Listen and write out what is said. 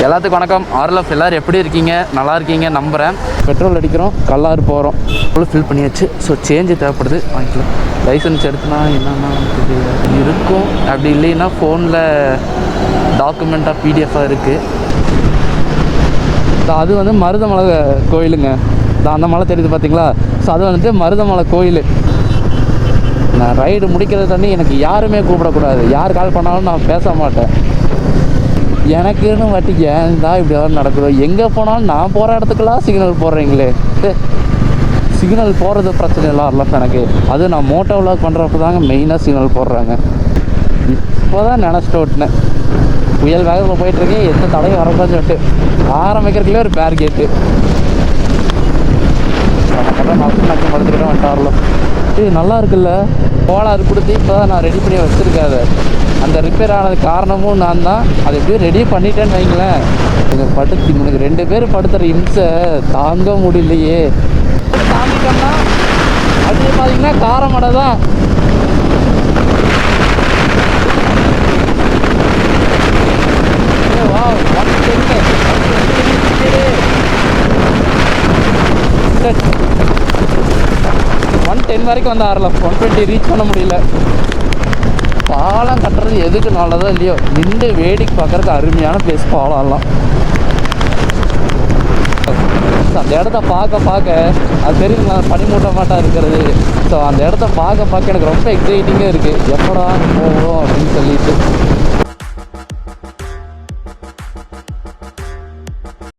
எல்லாத்துக்கும் வணக்கம். ஆர்எல்எஃப் எல்லோரும் எப்படி இருக்கீங்க? நல்லா இருக்கீங்க நம்புகிறேன். பெட்ரோல் அடிக்கிறோம், கல்லாறு போகிறோம், ஃபுல்லாக ஃபில் பண்ணியாச்சு. ஸோ சேஞ்சு தேவைப்படுது, வாங்கிக்கலாம். லைசன்ஸ் எடுத்துனா என்னென்னா இருக்கும், அப்படி இல்லைன்னா ஃபோனில் டாக்குமெண்ட்டாக பிடிஎஃபாக இருக்குது. அது வந்து மருதமலை கோயிலுங்க. அந்த மலை தெரியுது பார்த்தீங்களா? ஸோ அது வந்துட்டு மருதமலை கோயில். நான் ரைடு முடிக்கிறது தண்ணி எனக்கு யாருமே கூப்பிடக்கூடாது. யார் கால் பண்ணாலும் நான் பேச மாட்டேன். எனக்குன்னு வாட்டி ஏன் தான் இப்படி எதாவது நடக்குதோ. எங்கே போனாலும் நான் போகிற இடத்துக்கெல்லாம் சிக்னல் போடுறீங்களே. சிக்னல் போடுறது பிரச்சனை இல்லை ஆர்எல்எஃப் எனக்கு. அது நான் மோட்டோ விளாக் பண்ணுறப்ப தாங்க மெயினாக சிக்னல் போடுறாங்க. இப்போ தான் நினச்சிட்டு ஓட்டினேன். புயல் வேகத்தில் போயிட்டுருக்கேன், எந்த தடையும் வரக்கூடாதுன்னு சொல்லிட்டு ஆரம்பிக்கிறதுலேயே ஒரு பேர் கேட்டு நக்கி படுத்துக்கிட்டே வந்துட்டார்லாம். நல்லா இருக்குல்ல, கோளாறு கொடுத்து இப்போ தான் நான் ரெடி பண்ணி வச்சுருக்காது. அந்த ரிப்பேர் ஆனது காரணமும் நான் தான். அதை எப்படியும் ரெடி பண்ணிட்டேன்னு வைங்களேன். எனக்கு படுத்து எனக்கு 2 பேர் படுத்துகிற இம்சை தாங்க முடியலையே. தாண்டிட்டோம்னா அது பார்த்தீங்கன்னா காரமடை தான். வா 110 வரைக்கும் வந்து ஆரலாம். 120 ரீச் பண்ண முடியல. பாலம் கட்டுறது எதுக்கு நல்லதோ இல்லையோ, நின்று வேடிக்கை பார்க்குறதுக்கு அருமையான பிளேஸ் பாலம்லாம். அந்த இடத்த பார்க்க அது தெரியுங்களா, பனிமூட்டமாட்டாக இருக்கிறது. ஸோ அந்த இடத்த பார்க்க எனக்கு ரொம்ப எக்ஸைட்டிங்காக இருக்குது. எப்படா போவோம் அப்படின்னு சொல்லிட்டு